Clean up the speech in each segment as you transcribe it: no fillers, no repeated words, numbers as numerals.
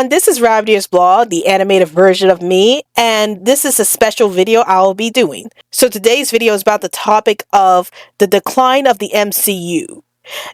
everyone, this is Rabbitearsblog, the animated version of me, and this is a special video I'll be doing. So today's video is about the topic of the decline of the MCU.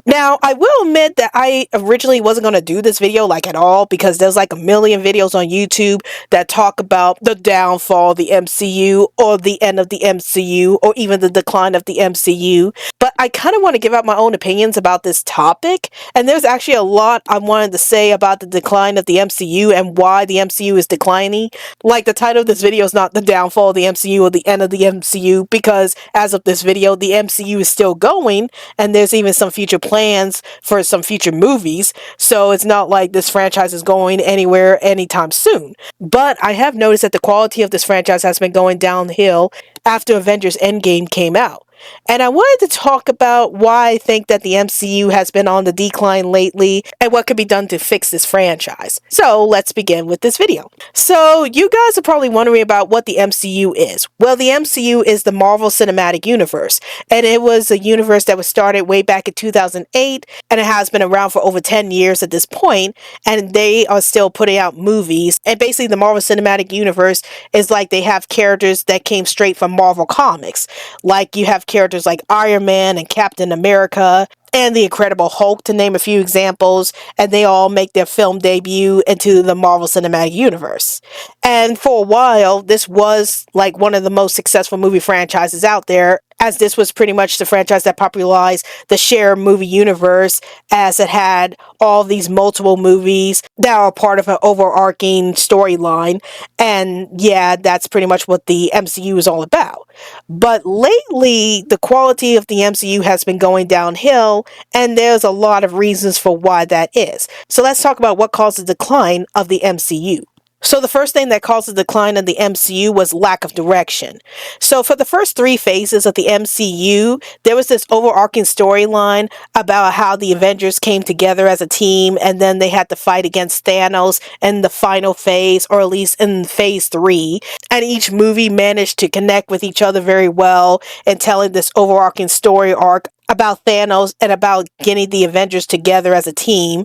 Now, I will admit that I originally wasn't going to do this video like at all because there's like a million videos on YouTube that talk about the downfall of the MCU or the end of the MCU or even the decline of the MCU. But I kind of want to give out my own opinions about this topic, and there's actually a lot I wanted to say about the decline of the MCU and why the MCU is declining. Like, the title of this video is not the downfall of the MCU or the end of the MCU, because as of this video, the MCU is still going, and there's even some future plans for some future movies, so it's not like this franchise is going anywhere anytime soon. But I have noticed that the quality of this franchise has been going downhill after Avengers Endgame came out. And I wanted to talk about why I think that the MCU has been on the decline lately and what could be done to fix this franchise. So let's begin with this video. So you guys are probably wondering about what the MCU is. Well, the MCU is the Marvel Cinematic Universe, and it was a universe that was started way back in 2008, and it has been around for over 10 years at this point, and they are still putting out movies. And basically the Marvel Cinematic Universe is like they have characters that came straight from Marvel Comics. Like, you have characters like Iron Man and Captain America and the Incredible Hulk, to name a few examples, and they all make their film debut into the Marvel Cinematic Universe. And for a while, this was like one of the most successful movie franchises out there, as this was pretty much the franchise that popularized the shared movie universe, as it had all these multiple movies that are part of an overarching storyline. And yeah, that's pretty much what the MCU is all about. But lately, the quality of the MCU has been going downhill, and there's a lot of reasons for why that is. So let's talk about what caused the decline of the MCU. So the first thing that caused the decline of the MCU was lack of direction. So for the first 3 phases of the MCU, there was this overarching storyline about how the Avengers came together as a team, and then they had to fight against Thanos in the final phase, or at least in phase 3. And each movie managed to connect with each other very well in telling this overarching story arc about Thanos and about getting the Avengers together as a team.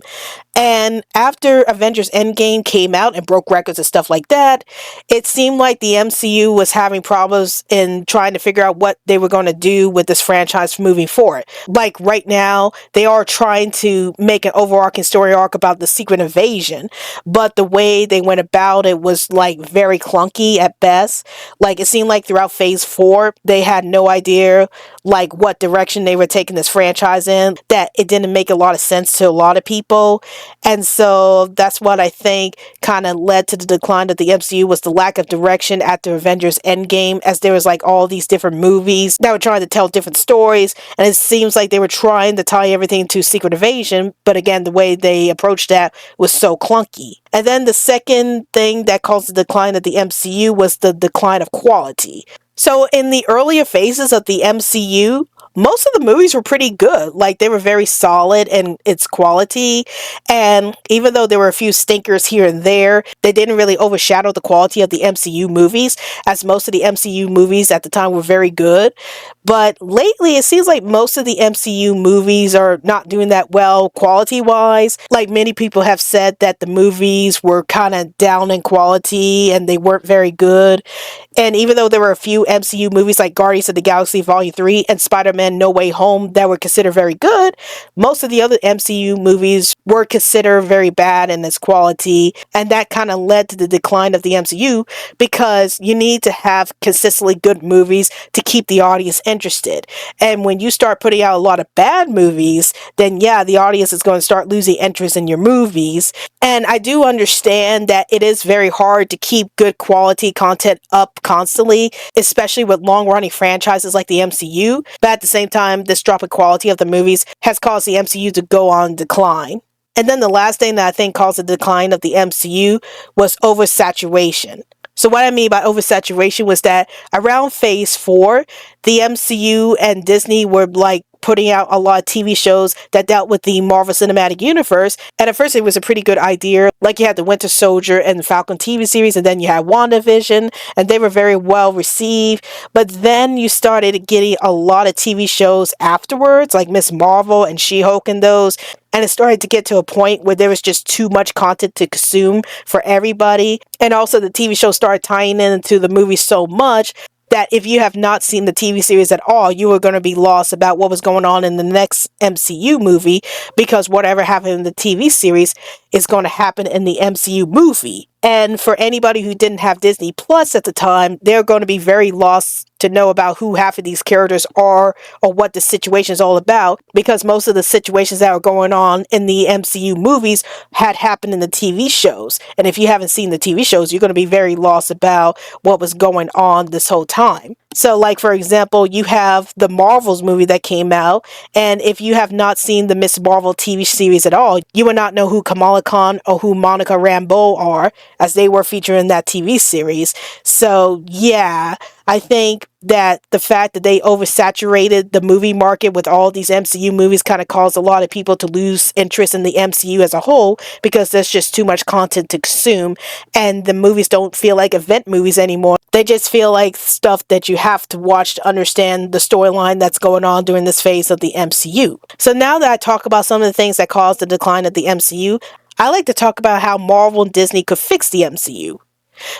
And after Avengers Endgame came out and broke records and stuff like that, it seemed like the MCU was having problems in trying to figure out what they were going to do with this franchise moving forward. Like, right now, they are trying to make an overarching story arc about the Secret Invasion, but the way they went about it was like very clunky at best. Like, it seemed like throughout phase 4, they had no idea like what direction they were taking this franchise in, that it didn't make a lot of sense to a lot of people. And so that's what I think kind of led to the decline of the MCU, was the lack of direction after Avengers Endgame, as there was like all these different movies that were trying to tell different stories, and it seems like they were trying to tie everything to Secret Invasion, but again, the way they approached that was so clunky. And then the second thing that caused the decline of the MCU was the decline of quality. So in the earlier phases of the MCU, most of the movies were pretty good. Like, they were very solid in its quality, and even though there were a few stinkers here and there, they didn't really overshadow the quality of the MCU movies, as most of the MCU movies at the time were very good. But lately, it seems like most of the MCU movies are not doing that well quality-wise. Like, many people have said that the movies were kind of down in quality and they weren't very good. And even though there were a few MCU movies like Guardians of the Galaxy Volume 3 and Spider-Man No Way Home that were considered very good, most of the other MCU movies were considered very bad in its quality, and that kind of led to the decline of the MCU, because you need to have consistently good movies to keep the audience interested. And when you start putting out a lot of bad movies, then yeah, the audience is going to start losing interest in your movies. And I do understand that it is very hard to keep good quality content up constantly, especially with long-running franchises like the MCU, but at the same time, this drop in quality of the movies has caused the MCU to go on decline. And then the last thing that I think caused the decline of the MCU was oversaturation. So what I mean by oversaturation was that around phase 4, the MCU and Disney were like putting out a lot of TV shows that dealt with the Marvel Cinematic Universe. And at first it was a pretty good idea. Like, you had the Winter Soldier and the Falcon TV series, and then you had WandaVision, and they were very well received. But then you started getting a lot of TV shows afterwards, like Miss Marvel and She-Hulk and those. and it started to get to a point where there was just too much content to consume for everybody. And also the TV show started tying into the movie so much that if you have not seen the TV series at all, you were going to be lost about what was going on in the next MCU movie, because whatever happened in the TV series is going to happen in the MCU movie. And for anybody who didn't have Disney Plus at the time, they're going to be very lost to know about who half of these characters are or what the situation is all about, because most of the situations that are going on in the MCU movies had happened in the TV shows. And if you haven't seen the TV shows, you're going to be very lost about what was going on this whole time. So, like, for example, you have the Marvels movie that came out, and if you have not seen the Miss Marvel TV series at all, you would not know who Kamala Khan or who Monica Rambeau are, as they were featured in that TV series. So, yeah, I think that the fact that they oversaturated the movie market with all these MCU movies kind of caused a lot of people to lose interest in the MCU as a whole, because there's just too much content to consume, and the movies don't feel like event movies anymore. They just feel like stuff that you have to watch to understand the storyline that's going on during this phase of the MCU. So now that I talk about some of the things that caused the decline of the MCU, I like to talk about how Marvel and Disney could fix the MCU.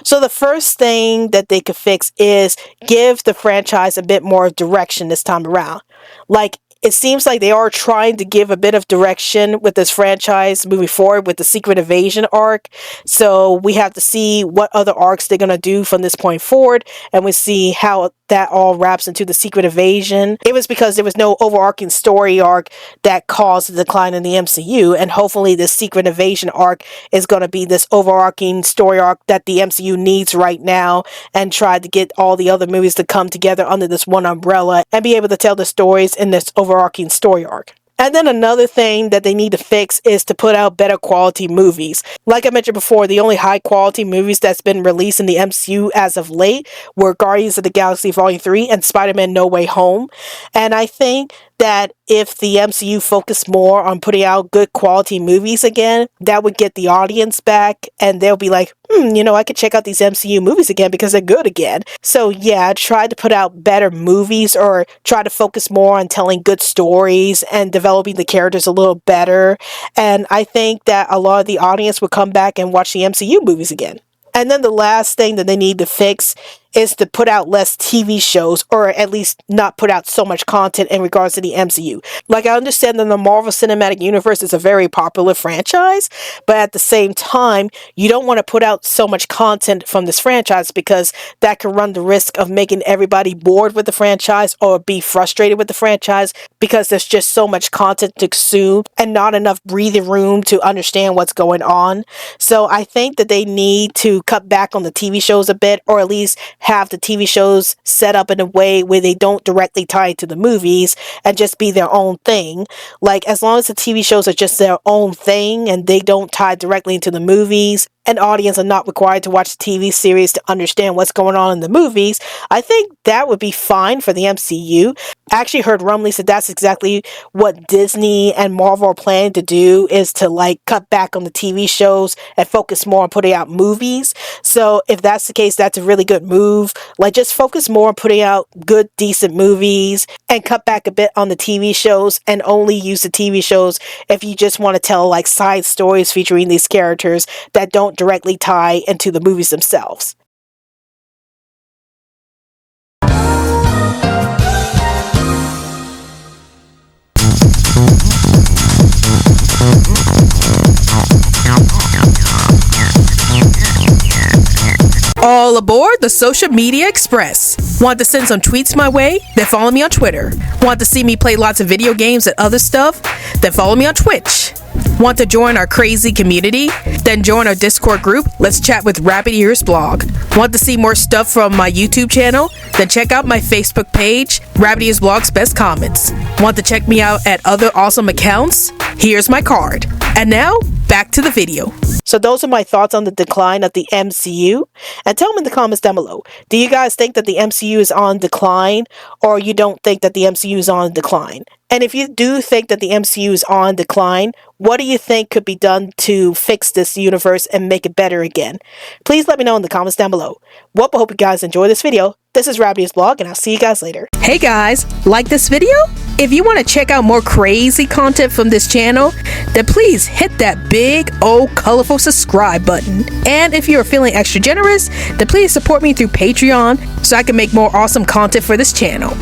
So the first thing that they could fix is give the franchise a bit more direction this time around. Like, it seems like they are trying to give a bit of direction with this franchise moving forward with the Secret Invasion arc. So we have to see what other arcs they're going to do from this point forward, and we see how that all wraps into the Secret Invasion. It was because there was no overarching story arc that caused the decline in the MCU, and hopefully the Secret Invasion arc is going to be this overarching story arc that the MCU needs right now, and try to get all the other movies to come together under this one umbrella and be able to tell the stories in this overarching story arc. And then another thing that they need to fix is to put out better quality movies. Like I mentioned before, the only high quality movies that's been released in the MCU as of late were Guardians of the Galaxy Volume 3 and Spider-Man No Way Home. And I think that if the MCU focused more on putting out good quality movies again, that would get the audience back, and they'll be like, I could check out these MCU movies again because they're good again. So yeah, try to put out better movies, or try to focus more on telling good stories and developing the characters a little better. And I think that a lot of the audience would come back and watch the MCU movies again. And then the last thing that they need to fix is to put out less TV shows, or at least not put out so much content in regards to the MCU. Like, I understand that the Marvel Cinematic Universe is a very popular franchise, but at the same time, you don't want to put out so much content from this franchise, because that could run the risk of making everybody bored with the franchise or be frustrated with the franchise, because there's just so much content to consume and not enough breathing room to understand what's going on. So I think that they need to cut back on the TV shows a bit, or at least have the TV shows set up in a way where they don't directly tie to the movies and just be their own thing. Like, as long as the TV shows are just their own thing and they don't tie directly into the movies, and audience are not required to watch the TV series to understand what's going on in the movies, I think that would be fine for the MCU. I actually heard rumblings that that's exactly what Disney and Marvel are planning to do, is to cut back on the TV shows and focus more on putting out movies. So if that's the case, that's a really good move. Just focus more on putting out good, decent movies and cut back a bit on the TV shows, and only use the TV shows if you just want to tell side stories featuring these characters that don't directly tie into the movies themselves. All aboard the Social Media Express. Want to send some tweets my way? Then follow me on Twitter. Want to see me play lots of video games and other stuff? Then follow me on Twitch. Want to join our crazy community? Then join our Discord group. Let's chat with Rabbitearsblog. Want to see more stuff from my YouTube channel? Then check out my Facebook page, Rabbitearsblog's Best Comments. Want to check me out at other awesome accounts? Here's my card. And now, back to the video. So those are my thoughts on the decline of the MCU. And tell me in the comments down below, do you guys think that the MCU is on decline, or you don't think that the MCU is on decline? And if you do think that the MCU is on decline, what do you think could be done to fix this universe and make it better again? Please let me know in the comments down below. Well, I hope you guys enjoy this video. This is Rabbitearsblog, and I'll see you guys later. Hey guys, like this video? If you want to check out more crazy content from this channel, then please hit that big old colorful subscribe button. And if you're feeling extra generous, then please support me through Patreon so I can make more awesome content for this channel.